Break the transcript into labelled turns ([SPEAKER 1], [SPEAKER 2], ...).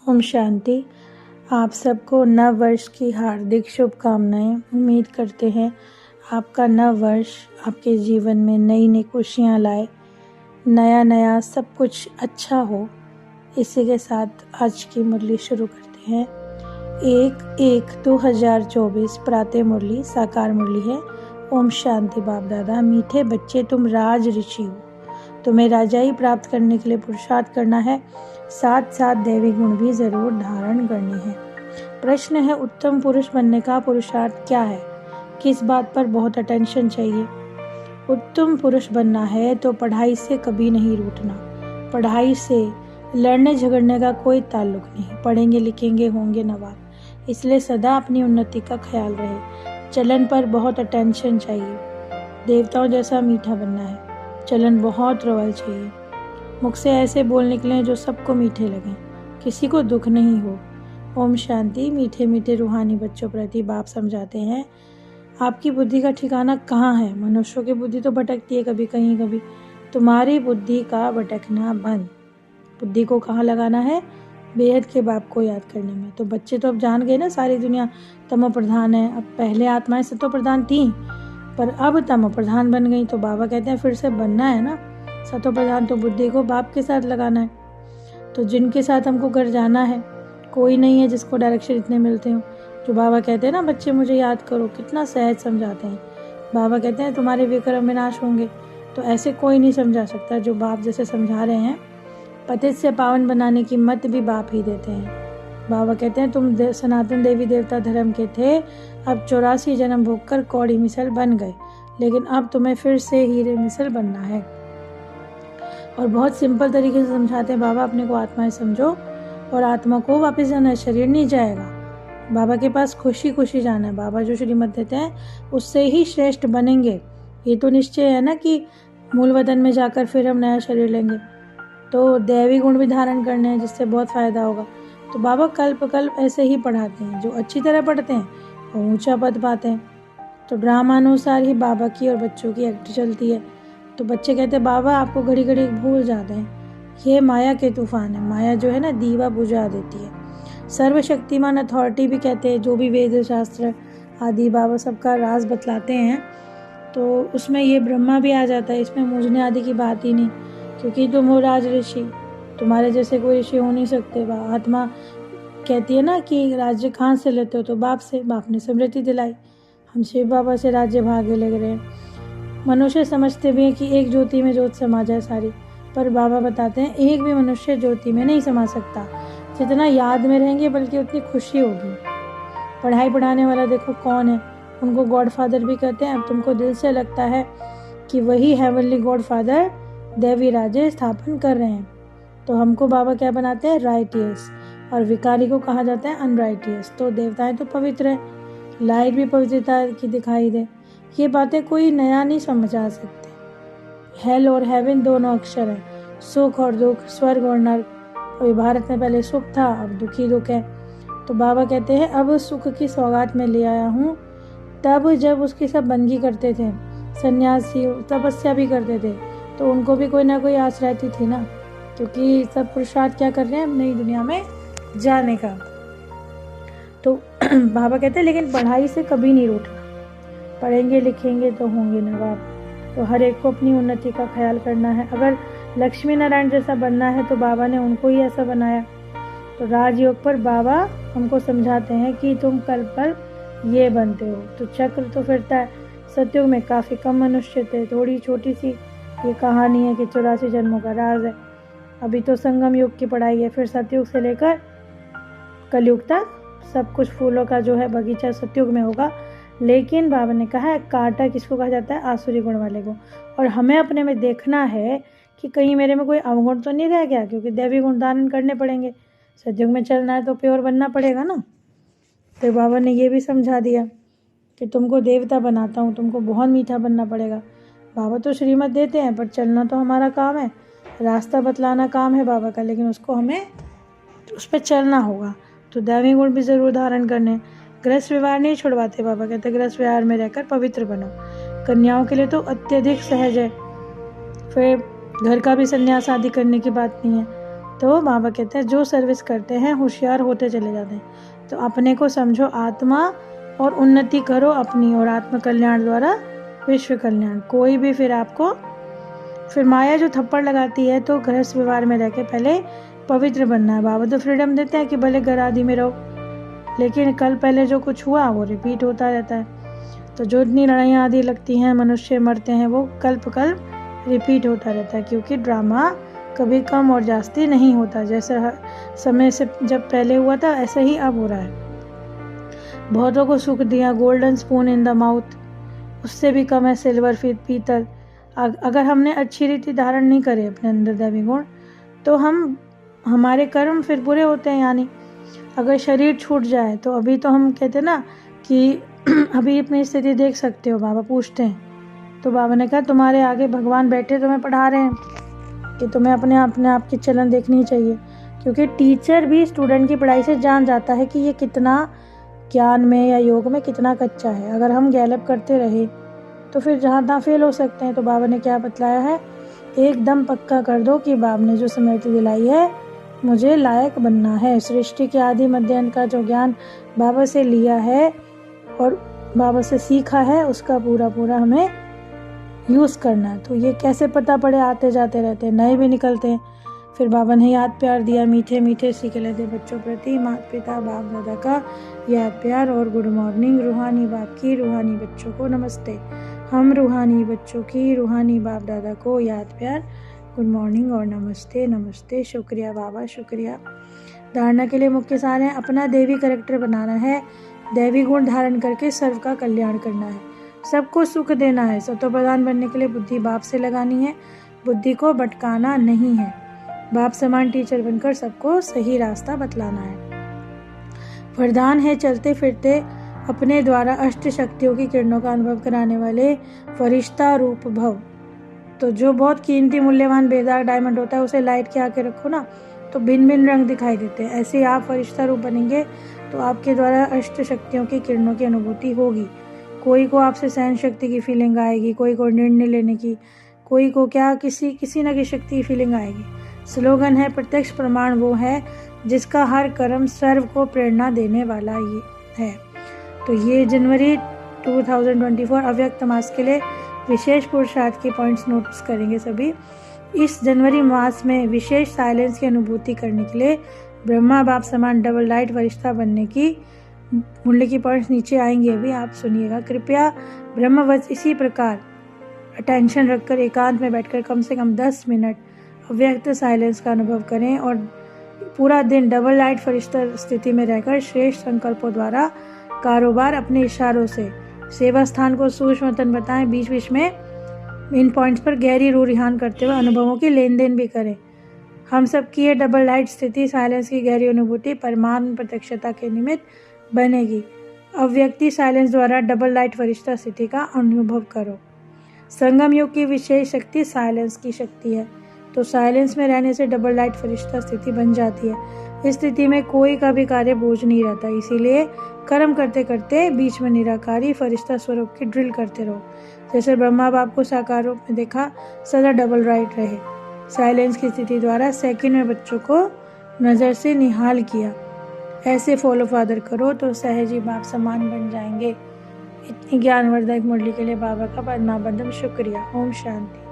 [SPEAKER 1] ओम शांति। आप सबको नव वर्ष की हार्दिक शुभकामनाएं। उम्मीद करते हैं आपका नव वर्ष आपके जीवन में नई नई खुशियां लाए, नया नया सब कुछ अच्छा हो। इसी के साथ आज की मुरली शुरू करते हैं। 1/1/2024 प्रातः मुरली साकार मुरली है। ओम शांति। बाप दादा, मीठे बच्चे तुम राज ऋषि हो, तुम्हें राजाई प्राप्त करने के लिए पुरुषार्थ करना है, साथ साथ दैवी गुण भी जरूर धारण करने हैं। प्रश्न है, उत्तम पुरुष बनने का पुरुषार्थ क्या है? किस बात पर बहुत अटेंशन चाहिए? उत्तम पुरुष बनना है तो पढ़ाई से कभी नहीं रूठना। पढ़ाई से लड़ने झगड़ने का कोई ताल्लुक नहीं। पढ़ेंगे लिखेंगे होंगे नवाब। इसलिए सदा अपनी उन्नति का ख्याल रहे। चलन पर बहुत अटेंशन चाहिए। देवताओं जैसा मीठा बनना है। चलन बहुत रॉयल चाहिए। मुख से ऐसे बोल निकलें जो सबको मीठे लगें, किसी को दुख नहीं हो। ओम शांति। मीठे मीठे रूहानी बच्चों प्रति बाप समझाते हैं, आपकी बुद्धि का ठिकाना कहाँ है? मनुष्यों की बुद्धि तो भटकती है कभी कहीं कभी। तुम्हारी बुद्धि का भटकना बंद। बुद्धि को कहाँ लगाना है? बेहद के बाप को याद करने में। तो बच्चे तो अब जान गए ना, सारी दुनिया तमो प्रधान है। अब पहले आत्माएं सतो प्रधान थी, पर अब तमो प्रधान बन गई। तो बाबा कहते हैं फिर से बनना है ना सतो प्रधान, तो बुद्धि को बाप के साथ लगाना है। तो जिनके साथ हमको घर जाना है, कोई नहीं है जिसको डायरेक्शन इतने मिलते हो। जो बाबा कहते हैं ना, बच्चे मुझे याद करो, कितना सहज समझाते हैं। बाबा कहते हैं तुम्हारे विक्रम विनाश होंगे, तो ऐसे कोई नहीं समझा सकता जो बाप जैसे समझा रहे हैं। पतित से पावन बनाने की मत भी बाप ही देते हैं। बाबा कहते हैं तुम सनातन देवी देवता धर्म के थे, अब 84 जन्म भोगकर कौड़ी मिसल बन गए, लेकिन अब तुम्हें फिर से हीरे मिसल बनना है। और बहुत सिंपल तरीके से समझाते हैं बाबा, अपने को आत्माएं समझो और आत्मा को वापस जाना है, शरीर नहीं जाएगा। बाबा के पास खुशी खुशी जाना है। बाबा जो श्रीमत देते हैं उससे ही श्रेष्ठ बनेंगे। ये तो निश्चय है ना कि मूल वतन में जाकर फिर हम नया शरीर लेंगे। तो दैवी गुण भी धारण करने हैं, जिससे बहुत फायदा होगा। तो बाबा कल्प कल्प ऐसे ही पढ़ाते हैं। जो अच्छी तरह पढ़ते हैं वो ऊंचा पद पाते हैं। तो ड्रामानुसार ही बाबा की और बच्चों की एक्ट चलती है। तो बच्चे कहते हैं बाबा आपको घड़ी घड़ी भूल जाते हैं। ये माया के तूफान है। माया जो है ना, दीवा बुझा देती है। सर्वशक्तिमान अथॉरिटी भी कहते हैं, जो भी वेद शास्त्र आदि बाबा सबका राज बतलाते हैं। तो उसमें ये ब्रह्मा भी आ जाता है। इसमें मूझने आदि की बात ही नहीं, क्योंकि तुम हो राज ऋषि, तुम्हारे जैसे कोई ऋषि हो नहीं सकते। आत्मा कहती है ना कि राज्य कहाँ से लेते हो? तो बाप से। बाप ने स्मृति दिलाई, हम शिव बाबा से राज्य भागे लग रहे हैं। मनुष्य समझते भी हैं कि एक ज्योति में ज्योत समा जाए सारी, पर बाबा बताते हैं एक भी मनुष्य ज्योति में नहीं समा सकता। जितना याद में रहेंगे बल्कि उतनी खुशी होगी। पढ़ाई पढ़ाने वाला देखो कौन है, उनको गॉड फादर भी कहते हैं। अब तुमको दिल से लगता है कि वही हेवनली गॉड फादर दैवी राज्य स्थापन कर रहे हैं, तो हमको बाबा क्या बनाते हैं? राइटियस। और विकारी को कहा जाता है अनराइटियस। तो देवताएं तो पवित्र है, लाइट भी पवित्रता की दिखाई दे। ये बातें कोई नया नहीं समझा सकते। हेल और हेवन दोनों अक्षर हैं, सुख और दुख, स्वर्ग और नर्क। अभी भारत में पहले सुख था, अब दुखी दुख है। तो बाबा कहते हैं अब सुख की सौगात में ले आया हूँ। तब जब उसकी सब बंदगी करते थे, सन्यासी तपस्या भी करते थे, तो उनको भी कोई ना कोई आस रहती थी ना, क्योंकि सब पुरुषार्थ क्या कर रहे हैं? नई दुनिया में जाने का। तो बाबा कहते हैं लेकिन पढ़ाई से कभी नहीं रूठना। पढ़ेंगे लिखेंगे तो होंगे नवाब। तो हर एक को अपनी उन्नति का ख्याल करना है। अगर लक्ष्मी नारायण जैसा बनना है तो बाबा ने उनको ही ऐसा बनाया। तो राजयोग पर बाबा हमको समझाते हैं कि तुम कल पर ये बनते हो। तो चक्र तो फिरता है। सतयुग में काफ़ी कम मनुष्य थे। थोड़ी छोटी सी ये कहानी है कि 84 जन्मों का राज है। अभी तो संगम युग की पढ़ाई है, फिर सतयुग से लेकर कलयुग तक सब कुछ फूलों का जो है बगीचा सतयुग में होगा। लेकिन बाबा ने कहा है कांटा किसको कहा जाता है? आसुरी गुण वाले को। और हमें अपने में देखना है कि कहीं मेरे में कोई अवगुण तो नहीं रह गया, क्योंकि दैवी गुण धारण करने पड़ेंगे। सतयुग में चलना है तो प्योर बनना पड़ेगा ना। तो बाबा ने ये भी समझा दिया कि तुमको देवता बनाता हूँ, तुमको बहुत मीठा बनना पड़ेगा। बाबा तो श्रीमत देते हैं, पर चलना तो हमारा काम है। रास्ता बतलाना काम है बाबा का, लेकिन उसको हमें उस पर चलना होगा। तो दैवी गुण भी ज़रूर धारण करने। गृहस्थ व्यवहार नहीं छुड़वाते। बाबा कहते गृहस्थ व्यवहार में रहकर पवित्र बनो। कन्याओं के लिए तो अत्यधिक सहज है। फिर घर का भी संन्यास आदि करने की बात नहीं है। तो बाबा कहते हैं जो सर्विस करते हैं होशियार होते चले जाते हैं। तो अपने को समझो आत्मा और उन्नति करो अपनी, और आत्म कल्याण द्वारा विश्व कल्याण। कोई भी फिर माया जो थप्पड़ लगाती है, तो गृहस्थ व्यवहार में रह के पहले पवित्र बनना है। बाबा तो फ्रीडम देते हैं कि भले घर आदि में रहो, लेकिन कल पहले जो कुछ हुआ वो रिपीट होता रहता है। तो जो इतनी लड़ाइयाँ आदि लगती हैं, मनुष्य मरते हैं, वो कल्प रिपीट होता रहता है, क्योंकि ड्रामा कभी कम और जास्ती नहीं होता। जैसे समय से जब पहले हुआ था ऐसे ही अब हो रहा है। बहुतों को सुख दिया golden spoon in the mouth, उससे भी कम है सिल्वर पीतल। अगर हमने अच्छी रीति धारण नहीं करे अपने अंदर दैवी गुण, तो हमारे कर्म फिर बुरे होते हैं। यानी अगर शरीर छूट जाए, तो अभी तो हम कहते ना कि अभी अपनी स्थिति देख सकते हो, बाबा पूछते हैं। तो बाबा ने कहा तुम्हारे आगे भगवान बैठे तुम्हें पढ़ा रहे हैं कि तुम्हें अपने आप की चलन देखनी चाहिए, क्योंकि टीचर भी स्टूडेंट की पढ़ाई से जान जाता है कि ये कितना ज्ञान में या योग में कितना कच्चा है। अगर हम गैलप करते रहे तो फिर जहाँ तहाँ फेल हो सकते हैं। तो बाबा ने क्या बतलाया है, एकदम पक्का कर दो कि बाबा ने जो स्मृति दिलाई है मुझे लायक बनना है। सृष्टि के आदि मध्य अंत का जो ज्ञान बाबा से लिया है और बाबा से सीखा है, उसका पूरा हमें यूज़ करना है। तो ये कैसे पता पड़े, आते जाते रहते हैं, नए भी निकलते हैं। फिर बाबा ने याद प्यार दिया, मीठे मीठे सीखे लेते बच्चों प्रति माता पिता बाप दादा का याद प्यार और गुड मॉर्निंग। रूहानी बाप की रूहानी बच्चों को नमस्ते। हम रूहानी बच्चों की रूहानी बाप दादा को याद प्यार, गुड मॉर्निंग और नमस्ते नमस्ते। शुक्रिया बाबा, शुक्रिया। धारणा के लिए मुख्य सार है, अपना देवी कैरेक्टर बनाना है, दैवी गुण धारण करके सर्व का कल्याण करना है, सबको सुख देना है। सतो प्रधान बनने के लिए बुद्धि बाप से लगानी है, बुद्धि को भटकाना नहीं है। बाप समान टीचर बनकर सबको सही रास्ता बतलाना है। वरदान है चलते फिरते अपने द्वारा अष्ट शक्तियों की किरणों का अनुभव कराने वाले फरिश्ता रूप भव। तो जो बहुत कीमती मूल्यवान बेदाग डायमंड होता है, उसे लाइट के आके रखो ना, तो भिन्न भिन्न रंग दिखाई देते हैं। ऐसे आप फरिश्ता रूप बनेंगे तो आपके द्वारा अष्ट शक्तियों की किरणों की अनुभूति होगी। कोई को आपसे सहन शक्ति की फीलिंग आएगी, कोई को निर्णय लेने की, कोई को क्या किसी न किसी शक्ति की फीलिंग आएगी। स्लोगन है, प्रत्यक्ष प्रमाण वो है जिसका हर कर्म सर्व को प्रेरणा देने वाला ये है। तो ये जनवरी 2024 अव्यक्त मास के लिए विशेष पुरुषार्थ के पॉइंट्स नोटिस करेंगे सभी। इस जनवरी मास में विशेष साइलेंस की अनुभूति करने के लिए ब्रह्मा बाप समान डबल लाइट वरिष्ठा बनने की मूल्य की पॉइंट्स नीचे आएंगे, अभी आप सुनिएगा। कृपया ब्रह्मवश इसी प्रकार अटेंशन रखकर एकांत में बैठकर कम से कम 10 मिनट अव्यक्त साइलेंस का अनुभव करें और पूरा दिन डबल लाइट फरिश्ता स्थिति में रहकर श्रेष्ठ संकल्पों द्वारा कारोबार अपने इशारों से सेवा स्थान को सूक्ष्मतन बताएं। बीच बीच में इन पॉइंट्स पर गहरी रूह रिहान करते हुए अनुभवों की लेन देन भी करें। हम सब की ये डबल लाइट स्थिति साइलेंस की गहरी अनुभूति परमात्म प्रत्यक्षता के निमित्त बनेगी। अव्यक्ति साइलेंस द्वारा डबल लाइट फरिश्ता स्थिति का अनुभव करो। संगम युग की विशेष शक्ति साइलेंस की शक्ति है, तो साइलेंस में रहने से डबल लाइट फरिश्ता स्थिति बन जाती है। इस स्थिति में कोई का भी कार्य बोझ नहीं रहता, इसीलिए कर्म करते करते बीच में निराकारी फरिश्ता स्वरूप की ड्रिल करते रहो। जैसे ब्रह्मा बाप को साकार रूप में देखा, सदा डबल लाइट रहे। साइलेंस की स्थिति द्वारा सेकंड में बच्चों को नज़र से निहाल किया। ऐसे फॉलो फादर करो तो सहज ही बाप समान बन जाएंगे। इतनी ज्ञानवर्धक मुरली के लिए बाबा का पद्माबंधम शुक्रिया। ओम शांति।